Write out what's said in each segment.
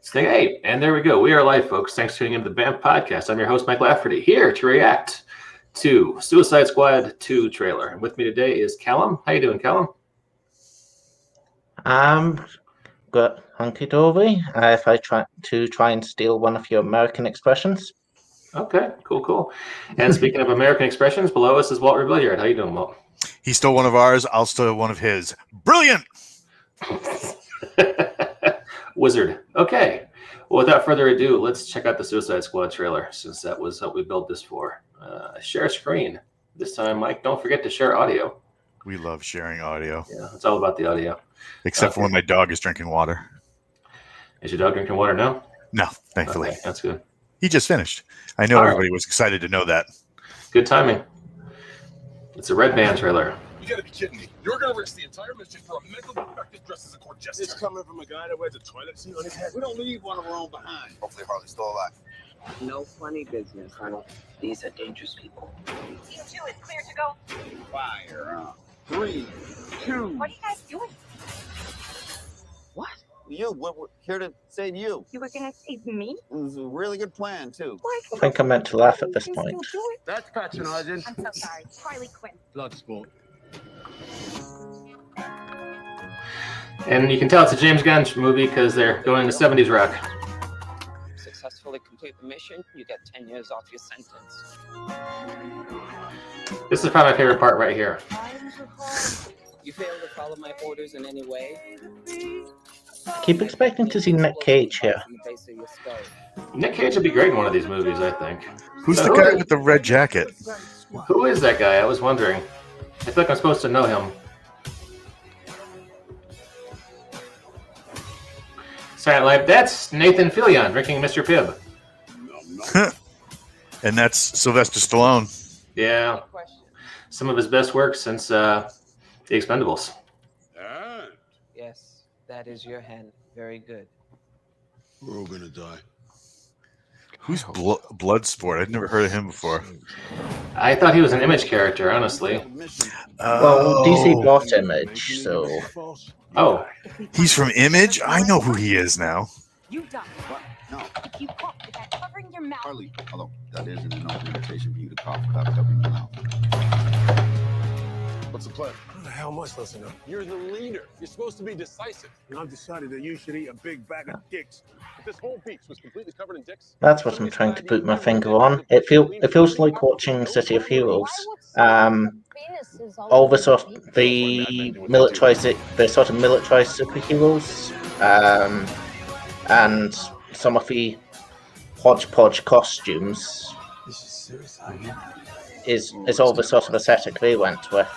Saying, hey, and there we go. We are live, folks. Thanks for tuning in to the BAMF podcast. I'm your host, Mike Lafferty, here to react to Suicide Squad 2 trailer. And with me today is Calum. How you doing, Calum? Got hunky-dory. If I try and steal one of your American expressions. Okay, cool. And speaking of American expressions, below us is Walt Rebelliard. How you doing, Walt? He stole one of ours. I'll steal one of his. Brilliant! Wizard. Okay. Well, without further ado, let's check out the Suicide Squad trailer, since that was what we built this for. Share screen. This time, Mike, don't forget to share audio. We love sharing audio. Yeah, it's all about the audio. Except for when my dog is drinking water. Is your dog drinking water now? No, thankfully. Okay, that's good. He just finished. I know everybody was excited to know that. Good timing. It's a Red Band trailer. You gotta be kidding me. You're gonna risk the entire mission for a mental defective dressed as a court jester. It's coming from a guy that wears a toilet seat on his head. We don't leave one of our own behind. Hopefully Harley's still alive. No funny business, Colonel. These are dangerous people. Team 2 is clear to go. Fire. 3, 2. What are you guys doing? What? You, we're here to save you. You were gonna save me? It was a really good plan, too. Why? I think I'm meant to laugh at this You point. still do it? That's patronizing. I'm so sorry. Harley Quinn. Blood sport. And you can tell it's a James Gunn movie because they're going to 70s rock. Successfully complete the mission, you get 10 years off your sentence. This is probably my favorite part right here. You fail to follow my orders in any way? I keep expecting to see Nick Cage here. from the base of your skull. Nick Cage would be great in one of these movies, I think. Who's the guy with the red jacket? Who is that guy? I was wondering. I feel like I'm supposed to know him. Silent Life. That's Nathan Fillion drinking Mr. Pibb. And that's Sylvester Stallone. Yeah. Question. Some of his best work since The Expendables. Yes, that is your hand. Very good. We're all gonna die. Who's Bloodsport? I'd never heard of him before. I thought he was an Image character, honestly. Well, DC bought Image, so... Oh. He's from Image? I know who he is now. You done. What? No. If you cough without covering your mouth. Harley, hello. That isn't an open invitation for you to cough without covering your mouth. What's the plan? How the hell am I supposed to know? You're the leader. You're supposed to be decisive. And I've decided that you should eat a big bag of dicks. If this whole beach was completely covered in dicks... That's what I'm trying to put my finger on. It feels like watching City of Heroes. All the sort of the militarized superheroes, and some of the hodgepodge costumes is all the sort of aesthetic they went with.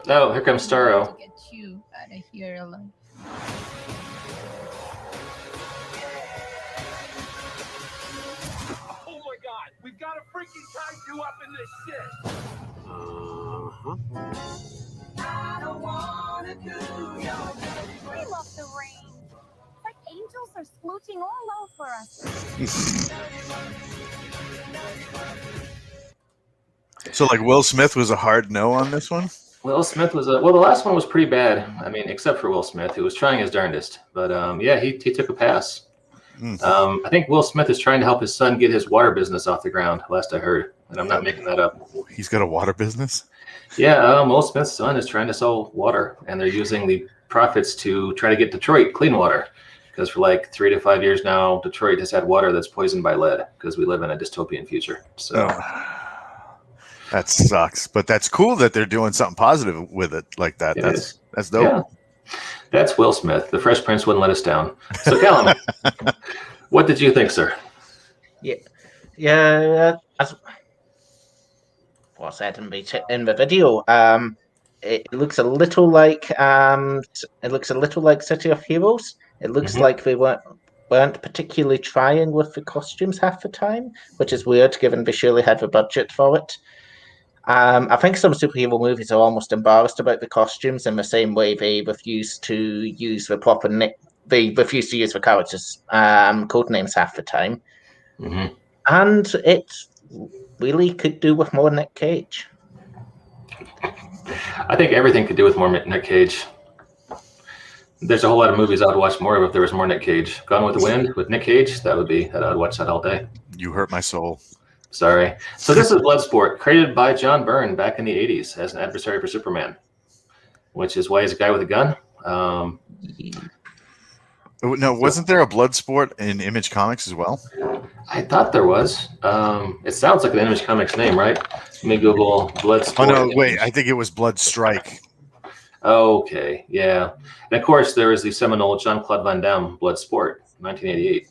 Oh, here comes Starro. Get you out of here alive. Oh my god! We've got to freaking tie you up in this shit! I don't wanna do your dirty. We love the rain. It's like angels are splooching all over us. So, like, Will Smith was a hard no on this one? Will Smith was the last one was pretty bad. I mean, except for Will Smith, who was trying his darndest. But yeah, he took a pass. I think Will Smith is trying to help his son get his water business off the ground, last I heard. And I'm not making that up. He's got a water business? Yeah, Will Smith's son is trying to sell water, and they're using the profits to try to get Detroit clean water. Because for like 3 to 5 years now, Detroit has had water that's poisoned by lead because we live in a dystopian future. So. That sucks, but that's cool that they're doing something positive with it like that. That's dope. Yeah. That's Will Smith. The Fresh Prince wouldn't let us down. So, Calum, what did you think, sir? Yeah. As was said in the video, it looks a little like City of Heroes. It looks like they weren't particularly trying with the costumes half the time, which is weird given they surely had the budget for it. I think some superhero movies are almost embarrassed about the costumes in the same way they refuse to use the characters' code names half the time. And it really could do with more Nick Cage. I think everything could do with more Nick Cage. There's a whole lot of movies I would watch more of if there was more Nick Cage. Gone with the Wind with Nick Cage, I'd watch that all day. You hurt my soul. Sorry. So this is Bloodsport, created by John Byrne back in the 80s as an adversary for Superman, which is why he's a guy with a gun. No, wasn't there a Bloodsport in Image Comics as well? I thought there was. It sounds like an Image Comics name, right? Let me Google Bloodsport. Oh, no, wait. I think it was Blood Strike. Okay, yeah. And of course, there is the seminal Jean-Claude Van Damme Bloodsport, 1988.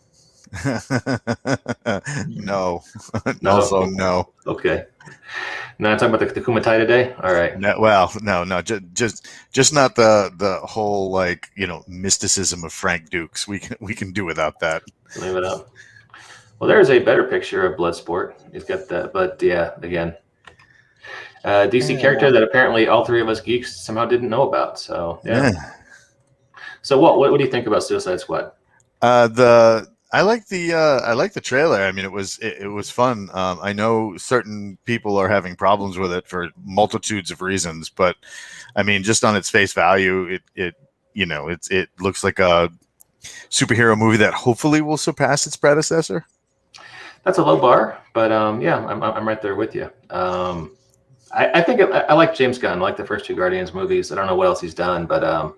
No. No. Also, no. Okay. Now I'm talking about the Kumatai today. All right. No, well, no, just not the whole like mysticism of Frank Dukes. We can do without that. Leave it up. Well, there's a better picture of Bloodsport. He's got that, but yeah, again, DC character that apparently all three of us geeks somehow didn't know about. So yeah. So what do you think about Suicide Squad? I like the trailer. I mean, it was fun. I know certain people are having problems with it for multitudes of reasons, but I mean, just on its face value, it looks like a superhero movie that hopefully will surpass its predecessor. That's a low bar, but yeah, I'm right there with you. I think I like James Gunn. I like the first two Guardians movies. I don't know what else he's done, but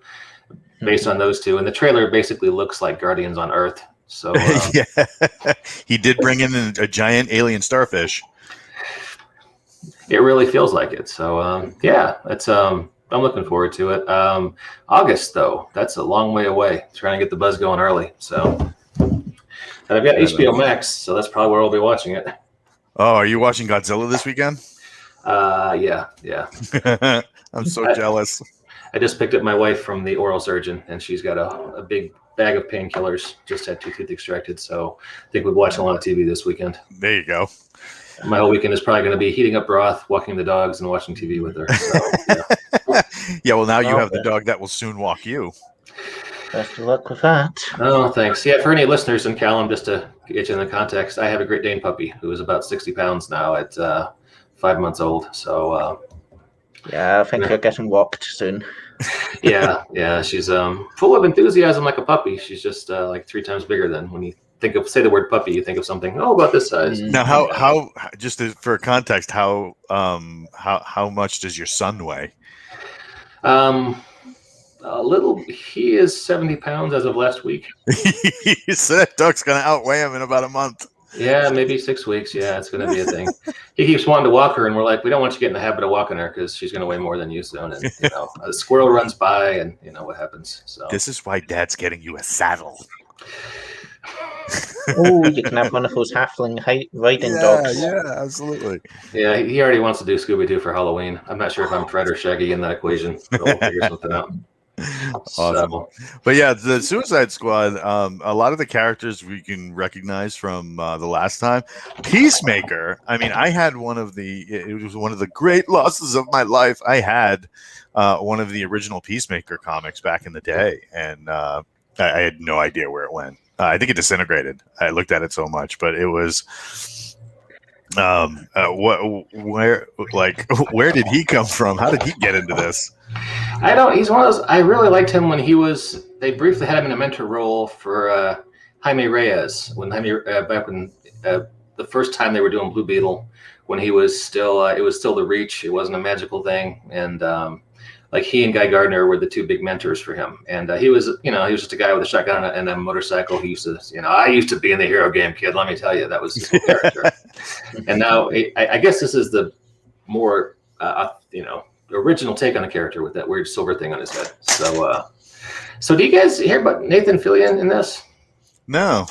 based on those two, and the trailer basically looks like Guardians on Earth. So yeah, he did bring in a giant alien starfish. It really feels like it. So yeah, that's I'm looking forward to it. August though, that's a long way away. Trying to get the buzz going early. So and I've got HBO Max, so that's probably where I'll be watching it. Oh, are you watching Godzilla this weekend? Yeah. I'm so jealous. I just picked up my wife from the oral surgeon, and she's got a big bag of painkillers. Just had 2 teeth extracted, so I think we've watched a lot of TV this weekend. There you go. My whole weekend is probably going to be heating up broth, walking the dogs, and watching TV with her. So, yeah. Yeah, well, now you have the dog that will soon walk you. Best of luck with that. Oh, thanks. Yeah, for any listeners in Calum, just to get you in the context, I have a Great Dane puppy who is about 60 pounds now at 5 months old. So yeah, I think you're getting walked soon. Yeah, she's full of enthusiasm like a puppy. She's just like 3 times bigger than when you say the word puppy, you think of something about this size. Now, how just for context, how much does your son weigh? A little. He is 70 pounds as of last week. So that dog's gonna outweigh him in about a month. Yeah, maybe 6 weeks. Yeah, it's going to be a thing. He keeps wanting to walk her, and we're like, we don't want you to get in the habit of walking her because she's going to weigh more than you soon. And a squirrel runs by, and what happens. So this is why Dad's getting you a saddle. Oh, you can have one of those halfling riding dogs. Yeah, absolutely. Yeah, he already wants to do Scooby-Doo for Halloween. I'm not sure if I'm Fred or Shaggy in that equation. But we'll figure something out. Awesome. So. But yeah, the Suicide Squad, a lot of the characters we can recognize from the last time. Peacemaker, I mean, it was one of the great losses of my life. I had one of the original Peacemaker comics back in the day, and I had no idea where it went. I think it disintegrated. I looked at it so much, but it was where did he come from? How did he get into this? He's one of those. I really liked him when they briefly had him in a mentor role for Jaime Reyes back when the first time they were doing Blue Beetle, when he was still it was still the Reach. It wasn't a magical thing, and like he and Guy Gardner were the 2 big mentors for him. And he was just a guy with a shotgun and a motorcycle. He used to, I used to be in the hero game, kid. Let me tell you, that was his whole character. And now I guess this is the more original take on the character with that weird silver thing on his head. So do you guys hear about Nathan Fillion in this? No.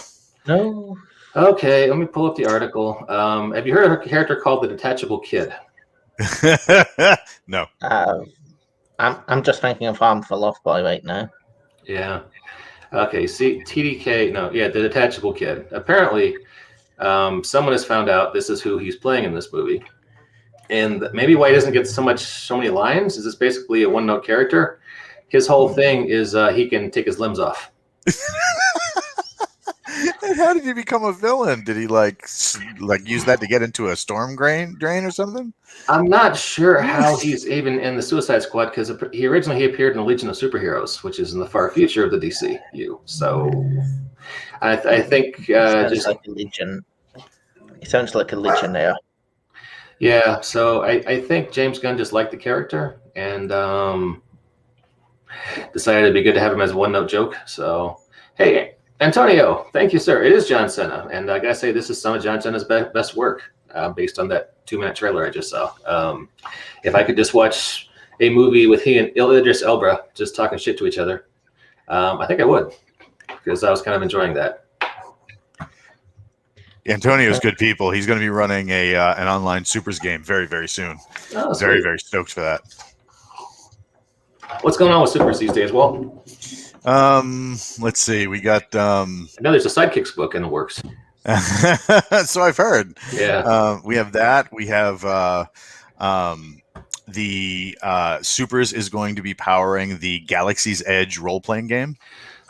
Okay, let me pull up the article. Have you heard of a character called the Detachable Kid? No. I'm just thinking of Farm for Love Boy right now. Yeah. Okay. See, TDK. No. Yeah, the Detachable Kid. Apparently, someone has found out this is who he's playing in this movie, and maybe why he doesn't get so many lines is it's basically a one-note character. His whole thing is he can take his limbs off. How did he become a villain? Did he like use that to get into a storm drain or something? I'm not sure how he's even in the Suicide Squad because he originally appeared in the Legion of Superheroes, which is in the far future of the DCU. So I think sounds like a Legion. He sounds like a Legionnaire. Yeah, so I think James Gunn just liked the character and decided it'd be good to have him as a one-note joke. So, hey, Antonio, thank you, sir. It is John Cena, and I gotta say, this is some of John Cena's best work based on that 2-minute trailer I just saw. If I could just watch a movie with he and Idris Elba just talking shit to each other, I think I would, because I was kind of enjoying that. Antonio's good people. He's going to be running an online Supers game very, very soon. Oh, very, sweet. very stoked for that. What's going on with Supers these days, Walt? Let's see. We got. I know there's a Sidekicks book in the works. So I've heard. Yeah. We have that. We have the Supers is going to be powering the Galaxy's Edge role-playing game.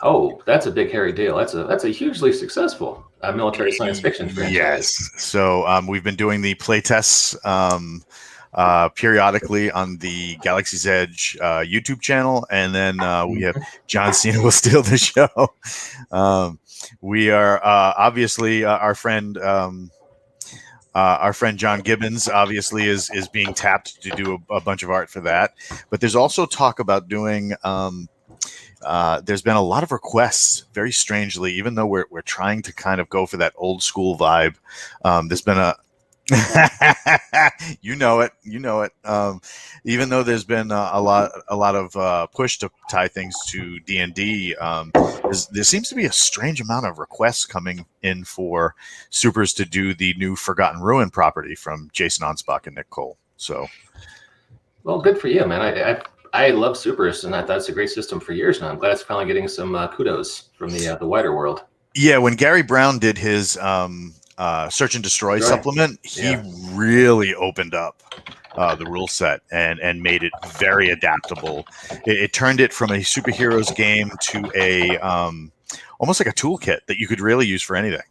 Oh, that's a big hairy deal. That's a hugely successful military science fiction franchise. Yes. So we've been doing the playtests periodically on the Galaxy's Edge YouTube channel, and then we have John Cena will steal the show. We are obviously our friend John Gibbons obviously is being tapped to do a bunch of art for that. But there's also talk about doing. There's been a lot of requests, very strangely, even though we're trying to kind of go for that old school vibe. There's been a you know it. Even though there's been a lot of push to tie things to D&D, there seems to be a strange amount of requests coming in for Supers to do the new Forgotten Ruin property from Jason Onspach and Nick Cole. So, well, good for you, man. I love Supers, and that's a great system for years now. I'm glad it's finally getting some kudos from the wider world. Yeah, when Gary Brown did his Search and Destroy supplement, he really opened up the rule set and made it very adaptable. It turned it from a superheroes game to a almost like a toolkit that you could really use for anything.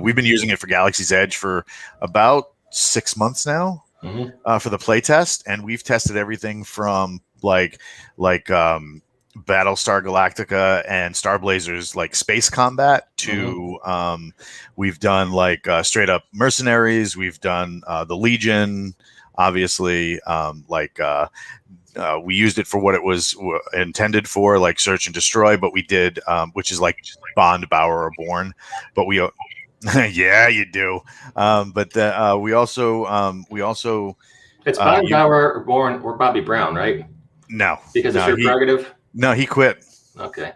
We've been using it for Galaxy's Edge for about 6 months now for the playtest, and we've tested everything from like Battlestar Galactica and Star Blazers, like space combat, to we've done like straight up mercenaries. We've done the Legion, obviously. We used it for what it was intended for, like Search and Destroy, but we did, which is like Bond, Bauer, or Born. But we, yeah, you do. But we also. It's Bond, Bauer, or Born, or Bobby Brown, right? No, because it's your prerogative. No, he quit. Okay.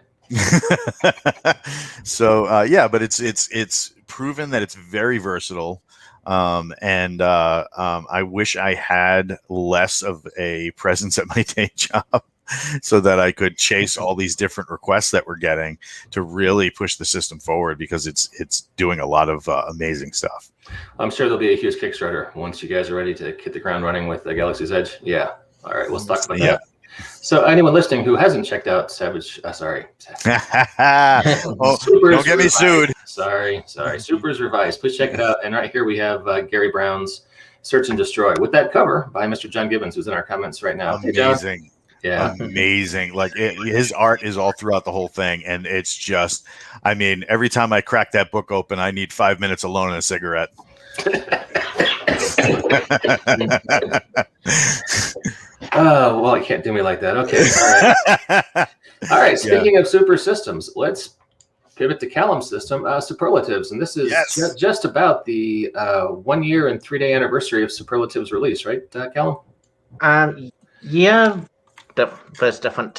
So yeah, but it's proven that it's very versatile, and I wish I had less of a presence at my day job, so that I could chase all these different requests that we're getting to really push the system forward, because it's doing a lot of amazing stuff. I'm sure there'll be a huge Kickstarter once you guys are ready to hit the ground running with the Galaxy's Edge. Yeah. All right, let's talk about that. So anyone listening who hasn't checked out Savage, sorry. Don't get me sued. Sorry. Supers Revised. Please check it out. And right here we have Gary Brown's Search and Destroy with that cover by Mr. John Gibbons, who's in our comments right now. Amazing. Yeah. Amazing. Like his art is all throughout the whole thing. And it's just, I mean, every time I crack that book open, I need 5 minutes alone and a cigarette. Oh, well, you can't do me like that. Okay. All right. Speaking of super systems, let's pivot to Calum's system, Superlatives. And this is just about the 1 year and 3 day anniversary of Superlatives release, right, Calum? Yeah. There's different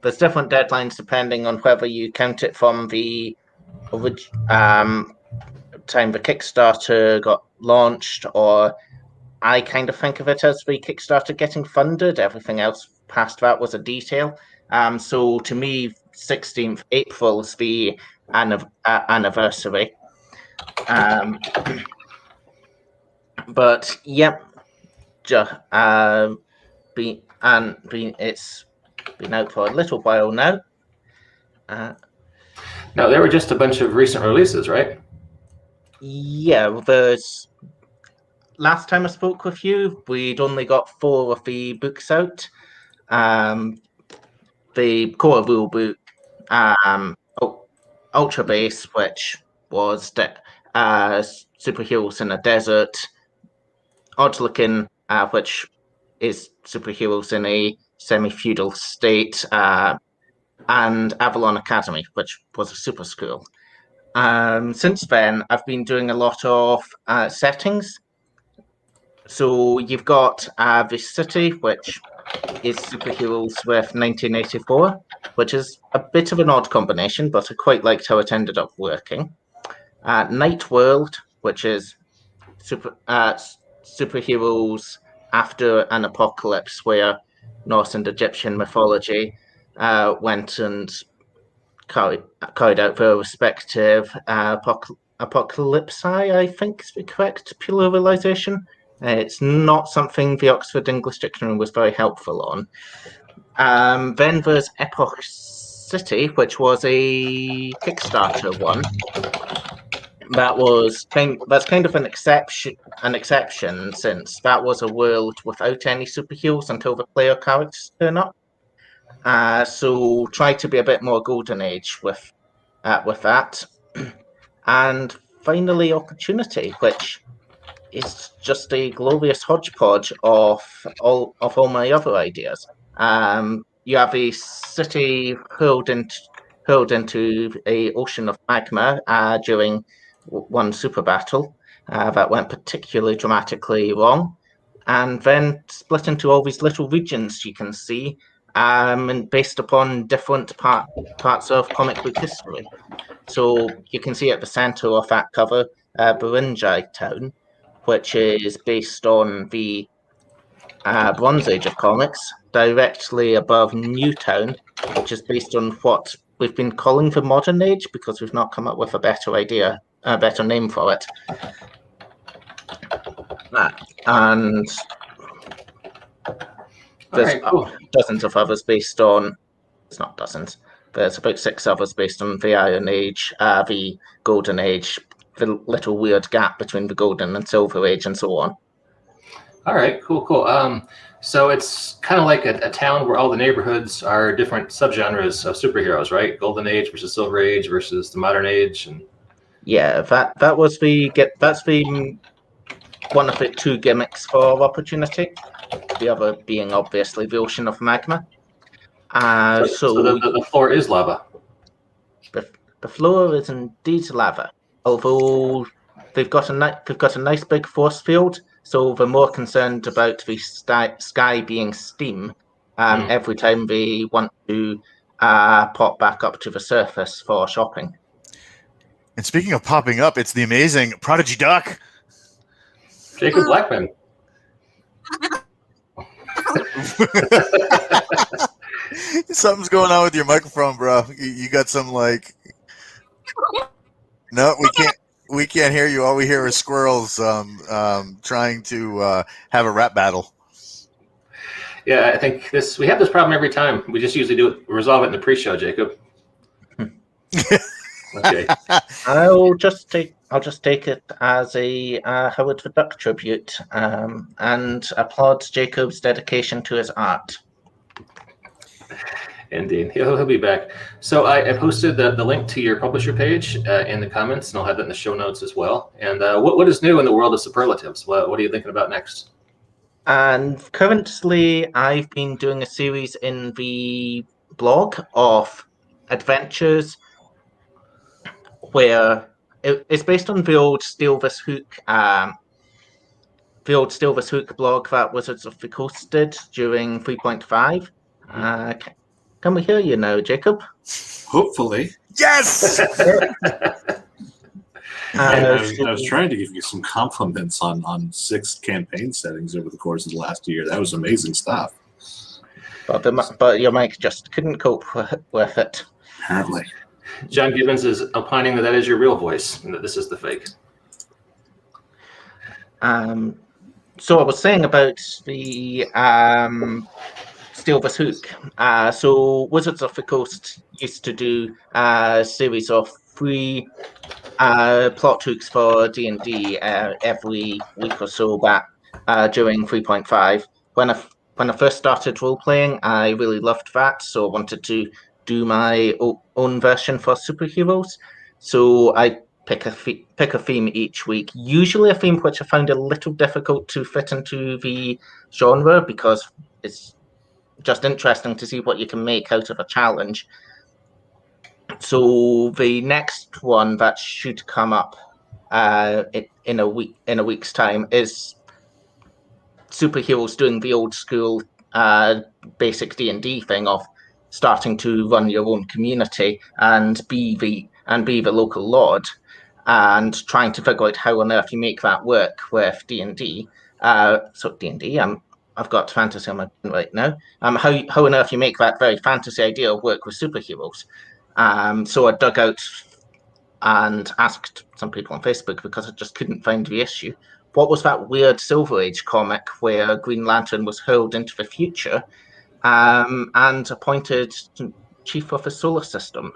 deadlines depending on whether you count it from the time the Kickstarter got launched, or I kind of think of it as the Kickstarter getting funded. Everything else past that was a detail. So to me, 16th April is the anniversary. But yep, it's been out for a little while now. No, there were just a bunch of recent releases, right? Yeah, last time I spoke with you, we'd only got 4 of the books out. The core rule book, Ultra Base, which was superheroes in a desert, Odd Looking, which is superheroes in a semi-feudal state, and Avalon Academy, which was a super school. Since then, I've been doing a lot of settings. So you've got the city, which is superheroes with 1984, which is a bit of an odd combination, but I quite liked how it ended up working. Night World, which is superheroes after an apocalypse where Norse and Egyptian mythology went and carried out their respective apocalypse, I think is the correct pluralization. It's not something the Oxford English Dictionary was very helpful on. Then there's Epoch City, which was a Kickstarter one. That's kind of an exception, since that was a world without any superheroes until the player characters turn up. So try to be a bit more golden age with that. And finally, Opportunity, which is just a glorious hodgepodge of all my other ideas. You have a city hurled into a ocean of magma during one super battle that went particularly dramatically wrong, and then split into all these little regions you can see, and based upon different parts of comic book history. So you can see at the center of that cover, Burinjai Town, which is based on the Bronze Age of comics, directly above Newtown, which is based on what we've been calling the Modern Age because we've not come up with a better name for it. And there's dozens of others based on. It's not dozens. There's about 6 others based on the Iron Age, the Golden Age, the little weird gap between the Golden and Silver Age, and so on. All right, cool. So it's kind of like a town where all the neighborhoods are different subgenres of superheroes, right? Golden Age versus Silver Age versus the Modern Age, and yeah, that's one of the 2 gimmicks for Opportunity. The other being obviously the ocean of magma. So the floor is lava. The floor is indeed lava, although they've got a nice big force field, so they're more concerned about the sky being steam every time they want to pop back up to the surface for shopping. And speaking of popping up, it's the amazing Prodigy Duck. Jacob Blackman. Something's going on with your microphone, bro. You got some like. No, we can't hear you. All we hear is squirrels trying to have a rap battle. Yeah, I think we have this problem every time. We just usually resolve it in the pre-show, Jacob. Okay. I'll just take it as a Howard the Duck tribute and applaud Jacob's dedication to his art. Indeed. He'll be back. So I posted the link to your publisher page in the comments, and I'll have that in the show notes as well. And what is new in the world of Superlatives? What are you thinking about next? And currently, I've been doing a series in the blog of adventures where it's based on the old Steal This Hook blog that Wizards of the Coast did during 3.5. Can we hear you now, Jacob? Hopefully. Yes! I was trying to give you some compliments on 6 campaign settings over the course of the last year. That was amazing stuff. But your mic just couldn't cope with it. Apparently. John Gibbons is opining that is your real voice and that this is the fake. So I was saying about the Steelver's Hook. So Wizards of the Coast used to do a series of free plot hooks for D&D every week or so back during 3.5. When I first started role playing, I really loved that, so I wanted to do my own version for superheroes. So I pick a theme each week. Usually a theme which I found a little difficult to fit into the genre because it's just interesting to see what you can make out of a challenge. So the next one that should come up in a week's time is superheroes doing the old school basic D&D thing of starting to run your own community and be the local lord, and trying to figure out how on earth you make that work with D&D. So D&D, I've got fantasy on my brain right now. How on earth you make that very fantasy idea work with superheroes? So I dug out and asked some people on Facebook, because I just couldn't find the issue. What was that weird Silver Age comic where Green Lantern was hurled into the future and appointed chief of a solar system?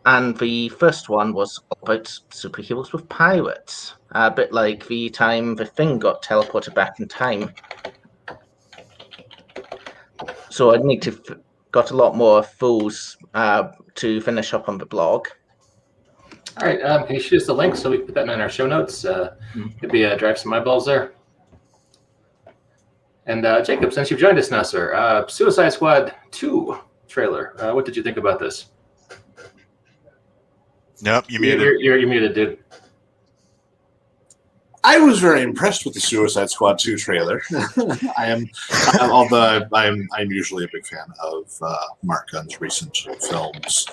And the first one was about superheroes with pirates, a bit like the time the Thing got teleported back in time. So I'd need to got a lot more of those to finish up on the blog. All right, can you shoot us the link so we can put that in our show notes? Maybe drive some eyeballs there. And Jacob, since you've joined us now, sir, Suicide Squad 2 trailer. What did you think about this? Nope, you muted. You're muted, dude. I was very impressed with the Suicide Squad 2 trailer. Although I'm usually a big fan of Mark Gunn's recent films.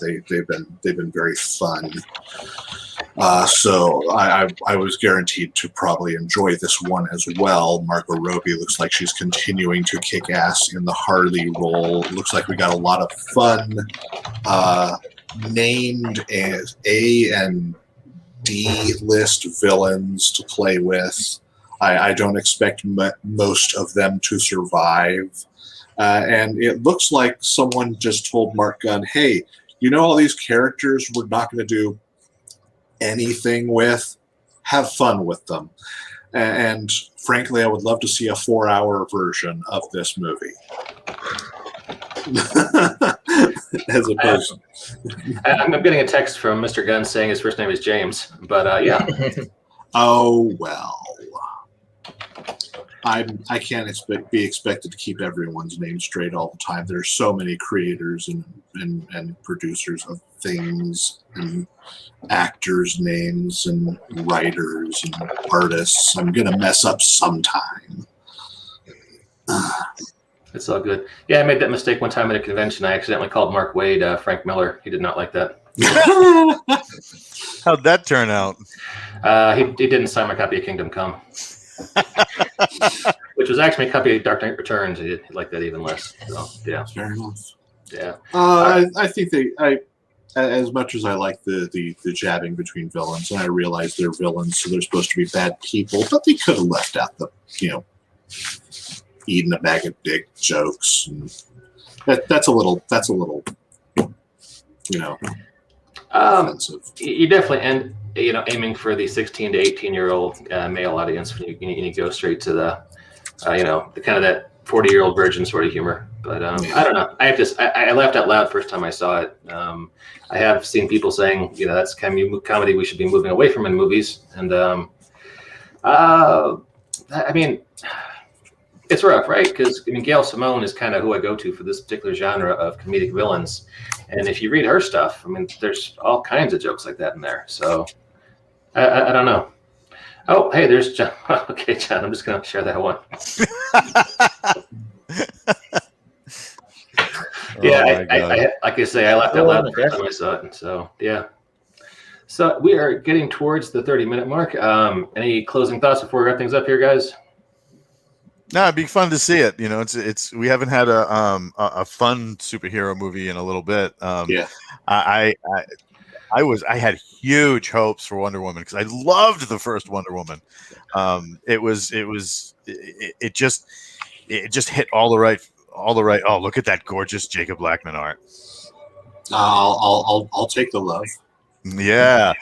They've been very fun. So I was guaranteed to probably enjoy this one as well. Margot Robbie looks like she's continuing to kick ass in the Harley role. Looks like we got a lot of fun named as A and D-list villains to play with. I don't expect most of them to survive. And it looks like someone just told Mark Gunn, hey, you know all these characters we're not going to do anything with? Have fun with them. And frankly, I would love to see a 4-hour version of this movie. As opposed I'm getting a text from Mr. Gunn saying his first name is James, but yeah. Oh, well. I can't be expected to keep everyone's name straight all the time. There's so many creators and producers of things, and actors' names, and writers, and artists. I'm going to mess up sometime. It's all good. Yeah, I made that mistake one time at a convention. I accidentally called Mark Waid Frank Miller. He did not like that. How'd that turn out? He didn't sign my copy of Kingdom Come. Which was actually a copy of Dark Knight Returns. He liked that even less. So, yeah. Fair enough. Yeah. I think as much as I like the jabbing between villains, and I realize they're villains, so they're supposed to be bad people, but they could have left out the, eating a bag of dick jokes. And that's a little offensive. You definitely end aiming for the 16 to 18-year-old male audience when you go straight to the the kind of that 40-year-old virgin sort of humor. But I don't know. I laughed out loud first time I saw it. I have seen people saying that's kind of comedy we should be moving away from in movies, and I mean, it's rough, right? Because Gail Simone is kind of who I go to for this particular genre of comedic villains, and if you read her stuff, there's all kinds of jokes like that in there. So I don't know. Oh, hey, there's John. Okay, John, I'm just gonna share that one. Yeah, I like I say, I laughed out loud the first time I saw it. So yeah. So we are getting towards the 30-minute mark. Any closing thoughts before we wrap things up here, guys? No, it'd be fun to see it. It's we haven't had a fun superhero movie in a little bit. Yeah, I had huge hopes for Wonder Woman because I loved the first Wonder Woman. It it just hit all the right. Oh, look at that gorgeous Jacob Blackman art. I'll take the love. Yeah.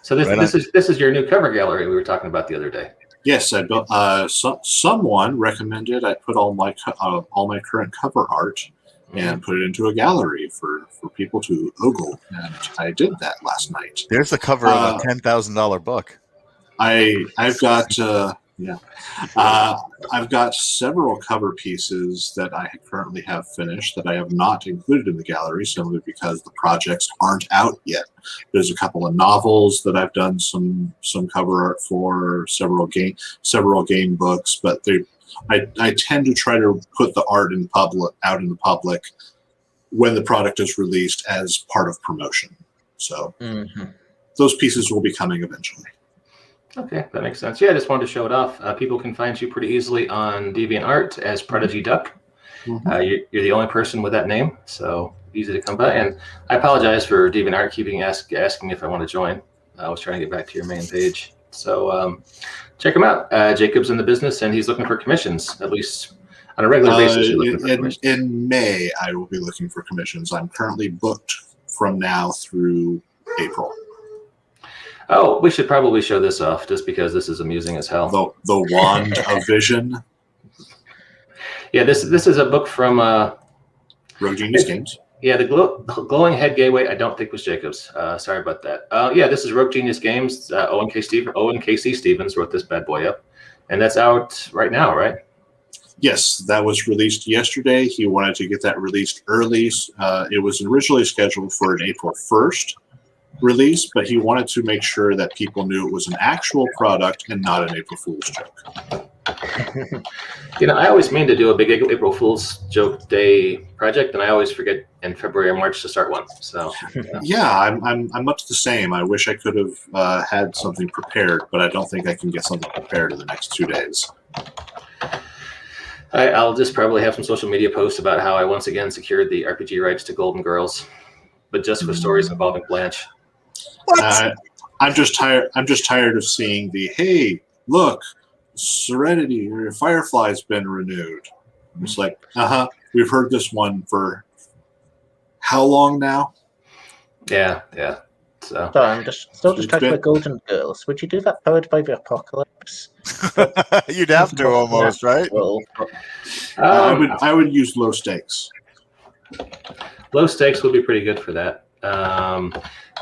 So this is your new cover gallery we were talking about the other day. Yes, I built. Someone recommended I put all my current cover art and put it into a gallery for people to ogle, and I did that last night. There's the cover of a $10,000 book. I've got I've got several cover pieces that I currently have finished that I have not included in the gallery, simply because the projects aren't out yet. There's a couple of novels that I've done some cover art for, several game books, but I tend to try to put the art out in the public when the product is released as part of promotion. So those pieces will be coming eventually. Okay, that makes sense. Yeah, I just wanted to show it off. People can find you pretty easily on DeviantArt as Prodigy Duck. You're the only person with that name, so easy to come by. And I apologize for DeviantArt keeping asking me if I want to join. I was trying to get back to your main page. So check him out. Jacob's in the business, and he's looking for commissions, at least on a regular basis. In May, I will be looking for commissions. I'm currently booked from now through April. Oh, we should probably show this off just because this is amusing as hell. The Wand of Vision. Yeah, this is a book from Rogue Genius Games. Yeah, the glowing head gateway I don't think was Jacob's. Sorry about that. Yeah, this is Rogue Genius Games. Owen K.C. Stevens wrote this bad boy up, and that's out right now, right? Yes, that was released yesterday. He wanted to get that released early. It was originally scheduled for an April 1st release, but he wanted to make sure that people knew it was an actual product and not an April Fool's joke. I always mean to do a big April Fool's joke day project, and I always forget in February or March to start one. So yeah, I'm much the same. I wish I could have had something prepared, but I don't think I can get something prepared in the next 2 days. I'll just probably have some social media posts about how I once again secured the RPG rights to Golden Girls, but just for stories involving Blanche. I'm just tired of seeing the hey, look, Serenity or Firefly's been renewed. It's like, we've heard this one for how long now? Yeah. So I'm just still distracted by Golden Girls. Would you do that powered by the apocalypse? You'd have to almost, right? I would use low stakes. Low stakes would be pretty good for that.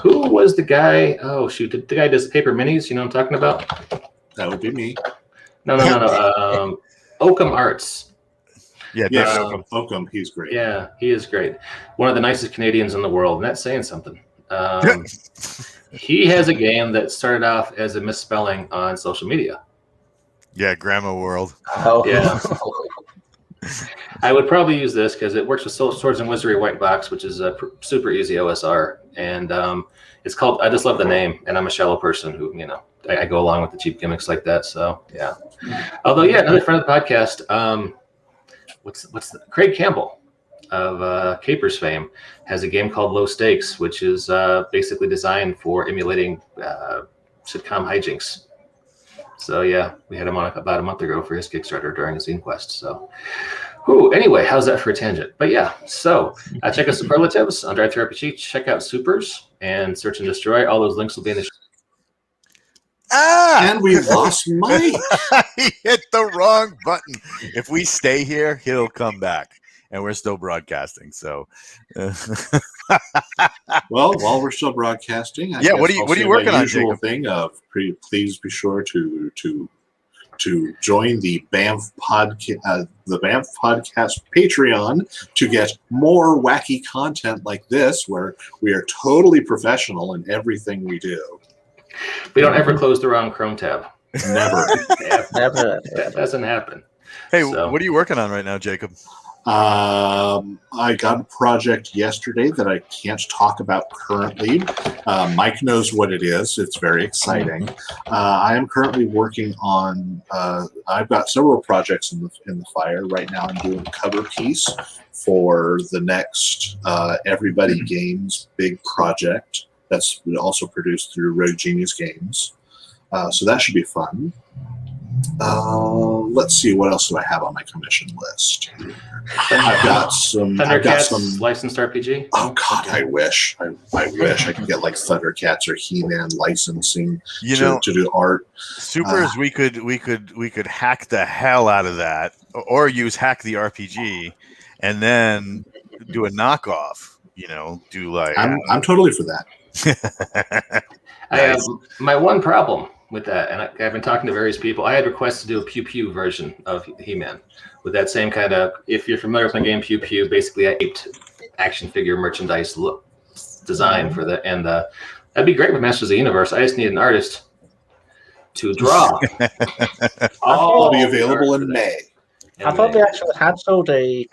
Who was the guy? Oh shoot, the guy does paper minis. You know what I'm talking about? That would be me. No. Oakham Arts. Yeah, yes, Oakham. He's great. Yeah, he is great. One of the nicest Canadians in the world, and that's saying something. He has a game that started off as a misspelling on social media. Yeah, Grammar World. Oh yeah. I would probably use this because it works with Swords and Wizardry White Box, which is a super easy OSR, and it's called. I just love the name, and I'm a shallow person who I go along with the cheap gimmicks like that. So yeah. Although another friend of the podcast, Craig Campbell of Capers fame has a game called Low Stakes, which is basically designed for emulating sitcom hijinks. So yeah, we had him on about a month ago for his Kickstarter during his Zine Quest. So, anyway, how's that for a tangent? But yeah, so check out Superlatives on Drive Thru RPG. Check out Supers and Search and Destroy. All those links will be in the. And we lost Mike. He hit the wrong button. If we stay here, he'll come back. And we're still broadcasting, so. Well, while we're still broadcasting, what are you working on, Jacob? Thing of please be sure to join the BAMF podcast Patreon to get more wacky content like this, where we are totally professional in everything we do. We don't ever close the wrong Chrome tab. Never. Never. That doesn't happen. Hey, what are you working on right now, Jacob? I got a project yesterday that I can't talk about currently. Mike knows what it is. It's very exciting. I am currently working on. I've got several projects in the fire right now. I'm doing a cover piece for the next Everybody Games big project. That's also produced through Rogue Genius Games. So that should be fun. Let's see, what else do I have on my commission list? I've got some. Licensed RPG. Oh God, I wish. I wish I could get like Thundercats or He-Man licensing to do art. Supers, we could hack the hell out of that, or use Hack the RPG, and then do a knockoff. Do like I'm totally for that. I have my one problem with that, and I've been talking to various people. I had requests to do a Pew Pew version of He-Man with that same kind of. If you're familiar with the game Pew Pew, basically I aped action figure merchandise look design for the, and that'd be great with Masters of the Universe. I just need an artist to draw. It'll be available in May. I thought they actually had sold a.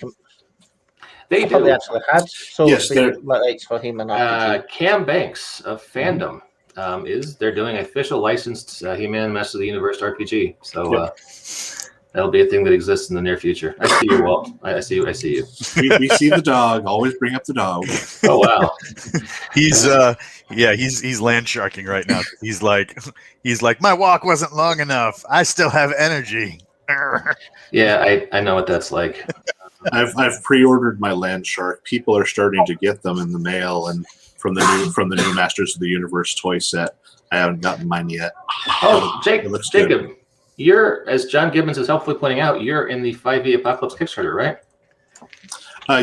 They do. They actually had sold Yes, rights for He-Man RPG. Cam Banks of Fandom they're doing an official licensed He-Man Masters of the Universe RPG. So that'll be a thing that exists in the near future. I see you, Walt. I see you. We see the dog. Always bring up the dog. Oh wow. He's land sharking right now. He's like my walk wasn't long enough. I still have energy. Yeah, I know what that's like. I've pre-ordered my land shark. People are starting to get them in the mail and from the new Masters of the Universe toy set. I haven't gotten mine yet. Oh, Jacob, good. You're, as John Gibbons is helpfully pointing out, you're in the 5e Apocalypse Kickstarter, right?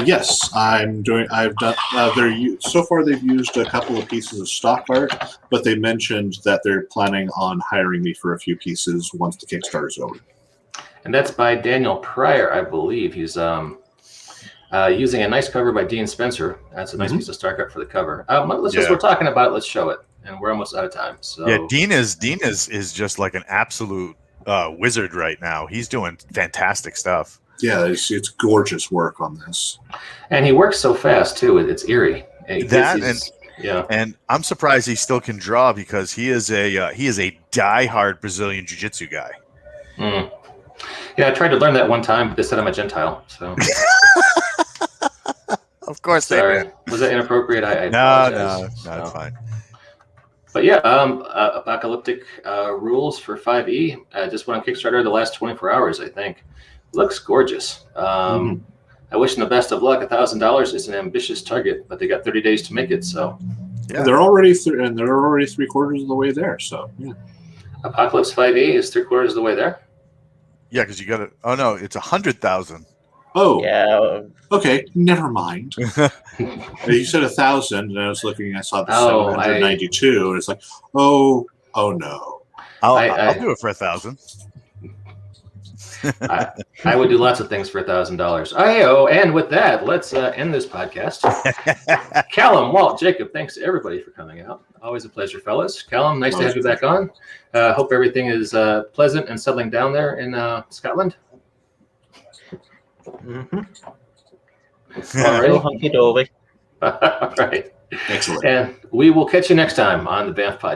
Yes, I'm doing. I've done. So far they've used a couple of pieces of stock art, but they mentioned that they're planning on hiring me for a few pieces once the Kickstarter's over. And that's by Daniel Pryor, I believe. He's using a nice cover by Dean Spencer. That's a nice piece of stock art for the cover. We're talking about it. Let's show it, and we're almost out of time. So yeah, Dean is just like an absolute wizard right now. He's doing fantastic stuff. Yeah, it's gorgeous work on this, and he works so fast too. It's eerie. And I'm surprised he still can draw because he is a diehard Brazilian jiu-jitsu guy. Mm. Yeah, I tried to learn that one time, but they said I'm a Gentile. So, of course, sorry. Was that inappropriate? No, it's fine. But yeah, apocalyptic rules for 5e. Just went on Kickstarter the last 24 hours, I think. Looks gorgeous. I wish them the best of luck. $1,000 is an ambitious target, but they got 30 days to make it. So, yeah, they're already 3/4 of the way there. So, yeah. Apocalypse 5e is 3/4 of the way there. Yeah, because you got it. Oh no, it's 100,000. Oh, yeah. Okay, never mind. You said 1,000, and I was looking. I saw the 792, and it's like, oh no. I'll do it for 1,000. I would do lots of things for $1,000. Oh, and with that, let's end this podcast. Calum, Walt, Jacob, thanks to everybody for coming out. Always a pleasure, fellas. Calum, nice to have you back on. Hope everything is pleasant and settling down there in Scotland. Mm-hmm. All hunky-dory. right. Excellent. And we will catch you next time on the BAMF Podcast.